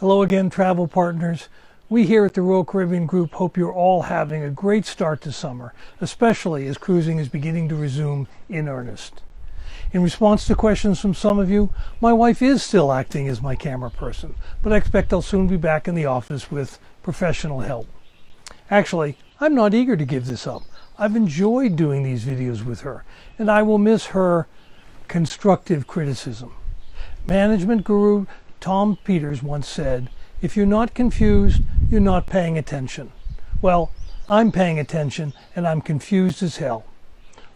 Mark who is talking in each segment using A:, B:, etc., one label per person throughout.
A: Hello again, travel partners. We here at the Royal Caribbean Group hope you're all having a great start to summer, especially as cruising is beginning to resume in earnest. In response to questions from some of you, my wife is still acting as my camera person, but I expect I'll soon be back in the office with professional help. Actually, I'm not eager to give this up. I've enjoyed doing these videos with her, and I will miss her constructive criticism. Management guru Tom Peters once said, "If you're not confused, you're not paying attention." Well, I'm paying attention and I'm confused as hell.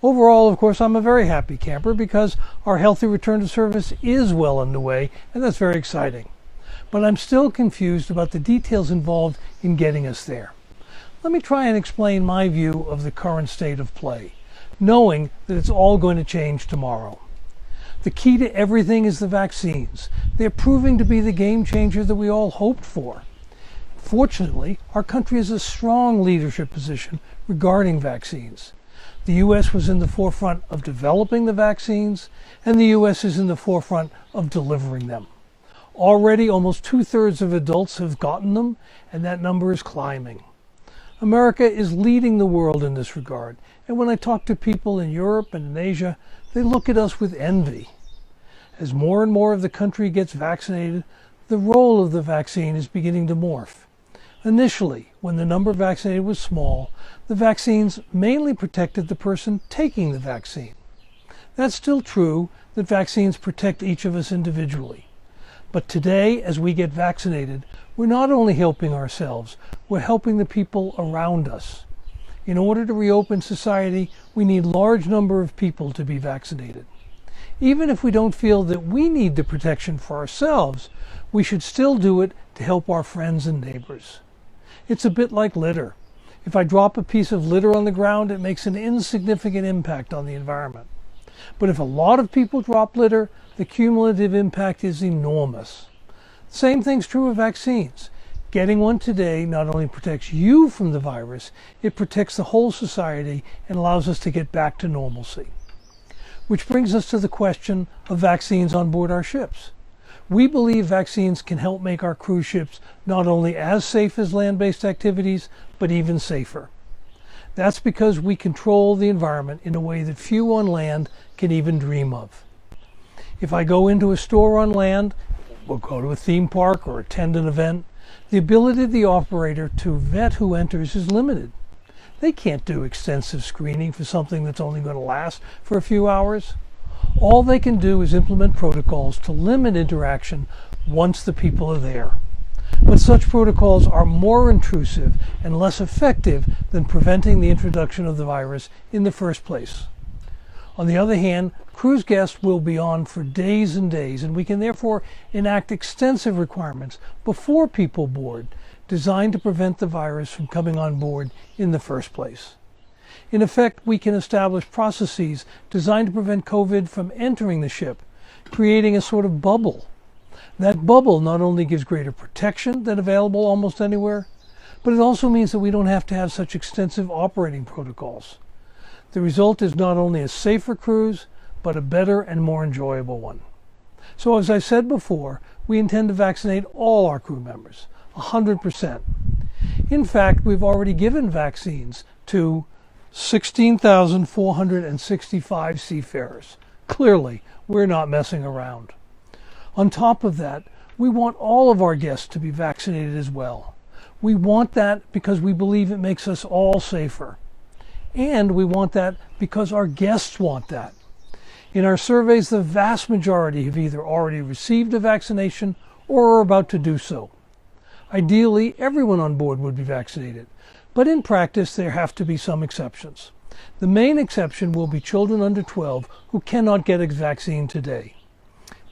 A: Overall, of course, I'm a very happy camper because our healthy return to service is well underway, and that's very exciting. But I'm still confused about the details involved in getting us there. Let me try and explain my view of the current state of play, knowing that it's all going to change tomorrow. The key to everything is the vaccines. They're proving to be the game changer that we all hoped for. Fortunately, our country has a strong leadership position regarding vaccines. The U.S. was in the forefront of developing the vaccines, and the U.S. is in the forefront of delivering them. Already, almost 2/3 of adults have gotten them, and that number is climbing. America is leading the world in this regard, and when I talk to people in Europe and in Asia, they look at us with envy. As more and more of the country gets vaccinated, the role of the vaccine is beginning to morph. Initially, when the number vaccinated was small, the vaccines mainly protected the person taking the vaccine. That's still true that vaccines protect each of us individually. But today, as we get vaccinated, we're not only helping ourselves, we're helping the people around us. In order to reopen society, we need a large number of people to be vaccinated. Even if we don't feel that we need the protection for ourselves, we should still do it to help our friends and neighbors. It's a bit like litter. If I drop a piece of litter on the ground, it makes an insignificant impact on the environment. But if a lot of people drop litter, the cumulative impact is enormous. Same thing's true of vaccines. Getting one today not only protects you from the virus, it protects the whole society and allows us to get back to normalcy. Which brings us to the question of vaccines on board our ships. We believe vaccines can help make our cruise ships not only as safe as land-based activities, but even safer. That's because we control the environment in a way that few on land can even dream of. If I go into a store on land, or go to a theme park or attend an event, the ability of the operator to vet who enters is limited. They can't do extensive screening for something that's only going to last for a few hours. All they can do is implement protocols to limit interaction once the people are there. But such protocols are more intrusive and less effective than preventing the introduction of the virus in the first place. On the other hand, cruise guests will be on for days and days, and we can therefore enact extensive requirements before people board, designed to prevent the virus from coming on board in the first place. In effect, we can establish processes designed to prevent COVID from entering the ship, creating a sort of bubble. That bubble not only gives greater protection than available almost anywhere, but it also means that we don't have to have such extensive operating protocols. The result is not only a safer cruise, but a better and more enjoyable one. So as I said before, we intend to vaccinate all our crew members, 100%. In fact, we've already given vaccines to 16,465 seafarers. Clearly, we're not messing around. On top of that, we want all of our guests to be vaccinated as well. We want that because we believe it makes us all safer. And we want that because our guests want that. In our surveys, the vast majority have either already received a vaccination or are about to do so. Ideally, everyone on board would be vaccinated, but in practice, there have to be some exceptions. The main exception will be children under 12 who cannot get a vaccine today.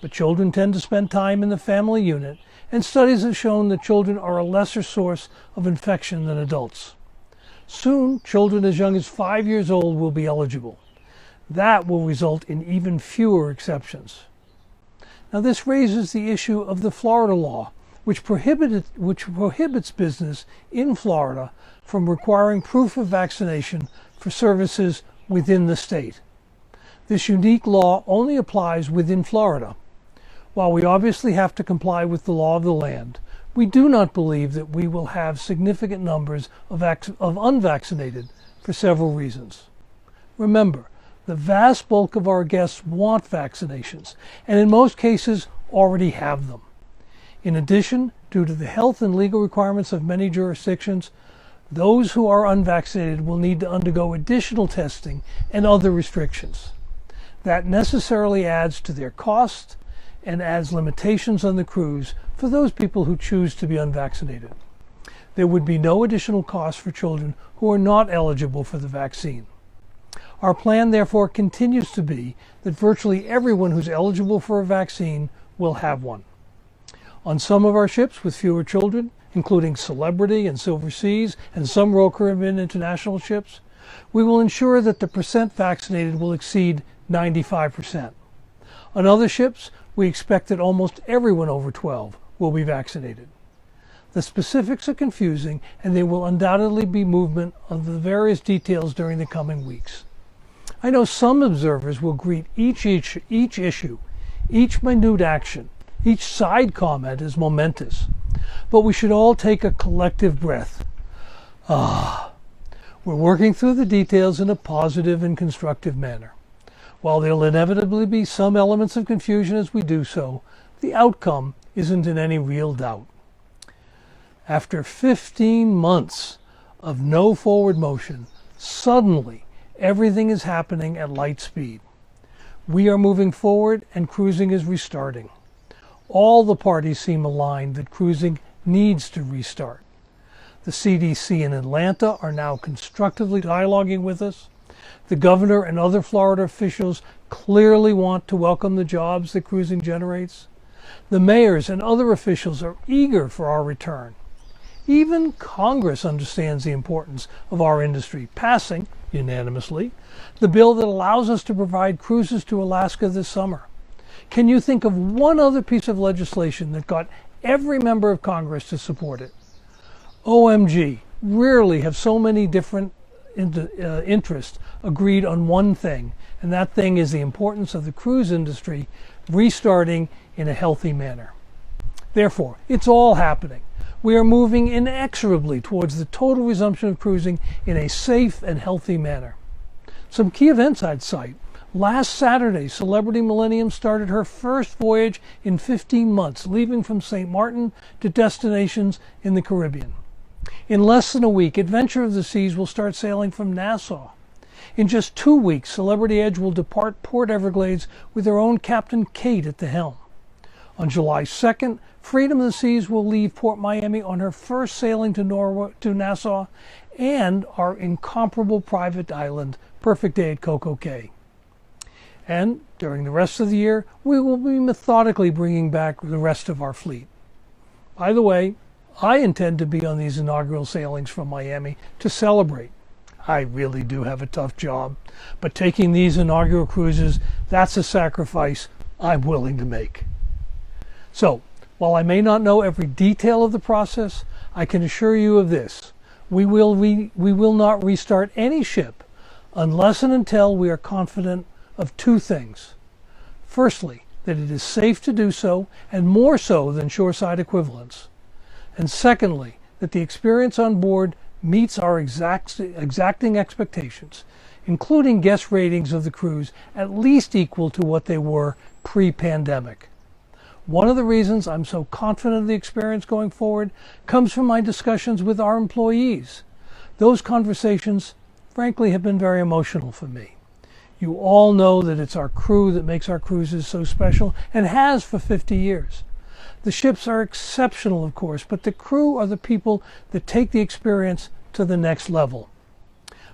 A: But children tend to spend time in the family unit, and studies have shown that children are a lesser source of infection than adults. Soon, children as young as 5 years old will be eligible. That will result in even fewer exceptions. Now, this raises the issue of the Florida law, which prohibits business in Florida from requiring proof of vaccination for services within the state. This unique law only applies within Florida. While we obviously have to comply with the law of the land, We do not believe that we will have significant numbers of unvaccinated for several reasons. Remember, the vast bulk of our guests want vaccinations, and in most cases already have them. In addition, due to the health and legal requirements of many jurisdictions, those who are unvaccinated will need to undergo additional testing and other restrictions. That necessarily adds to their cost and adds limitations on the cruise for those people who choose to be unvaccinated. There would be no additional cost for children who are not eligible for the vaccine. Our plan, therefore, continues to be that virtually everyone who's eligible for a vaccine will have one. On some of our ships with fewer children, including Celebrity and Silver Seas and some Royal Caribbean international ships, we will ensure that the percent vaccinated will exceed 95%. On other ships, we expect that almost everyone over 12 will be vaccinated. The specifics are confusing, and there will undoubtedly be movement on the various details during the coming weeks. I know some observers will greet each issue, each minute action, each side comment as momentous, but we should all take a collective breath. We're working through the details in a positive and constructive manner. While there'll inevitably be some elements of confusion as we do so, the outcome isn't in any real doubt. After 15 months of no forward motion, suddenly everything is happening at light speed. We are moving forward and cruising is restarting. All the parties seem aligned that cruising needs to restart. The CDC in Atlanta are now constructively dialoguing with us. The governor and other Florida officials clearly want to welcome the jobs that cruising generates. The mayors and other officials are eager for our return. Even Congress understands the importance of our industry, passing, unanimously, the bill that allows us to provide cruises to Alaska this summer. Can you think of one other piece of legislation that got every member of Congress to support it? OMG, rarely have so many different interests agreed on one thing, and that thing is the importance of the cruise industry restarting in a healthy manner. Therefore, it's all happening. We are moving inexorably towards the total resumption of cruising in a safe and healthy manner. Some key events I'd cite. Last Saturday, Celebrity Millennium started her first voyage in 15 months, leaving from St. Martin to destinations in the Caribbean. In less than a week, Adventure of the Seas will start sailing from Nassau. In just 2 weeks, Celebrity Edge will depart Port Everglades with her own Captain Kate at the helm. On July 2nd, Freedom of the Seas will leave Port Miami on her first sailing to Nassau and our incomparable private island, Perfect Day at Coco Cay. And during the rest of the year, we will be methodically bringing back the rest of our fleet. By the way, I intend to be on these inaugural sailings from Miami to celebrate. I really do have a tough job, but taking these inaugural cruises, that's a sacrifice I'm willing to make. So, while I may not know every detail of the process, I can assure you of this. We will not restart any ship unless and until we are confident of two things. Firstly, that it is safe to do so, and more so than shoreside equivalents. And secondly, that the experience on board meets our exacting expectations, including guest ratings of the cruise at least equal to what they were pre-pandemic. One of the reasons I'm so confident of the experience going forward comes from my discussions with our employees. Those conversations, frankly, have been very emotional for me. You all know that it's our crew that makes our cruises so special, and has for 50 years. The ships are exceptional, of course, but the crew are the people that take the experience to the next level.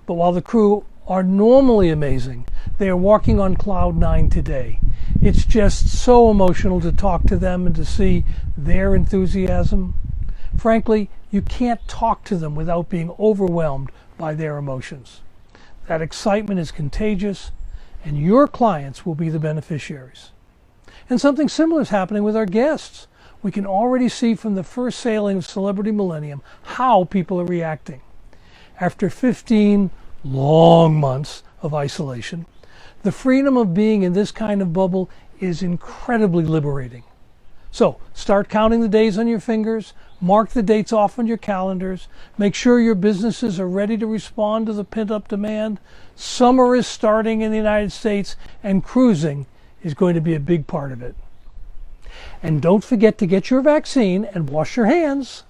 A: But while the crew are normally amazing, they are walking on cloud 9 today. It's just so emotional to talk to them and to see their enthusiasm. Frankly, you can't talk to them without being overwhelmed by their emotions. That excitement is contagious, and your clients will be the beneficiaries. And something similar is happening with our guests. We can already see from the first sailing of Celebrity Millennium how people are reacting. After 15 long months of isolation, the freedom of being in this kind of bubble is incredibly liberating. So start counting the days on your fingers, mark the dates off on your calendars, make sure your businesses are ready to respond to the pent-up demand. Summer is starting in the United States, and cruising is going to be a big part of it. And don't forget to get your vaccine and wash your hands.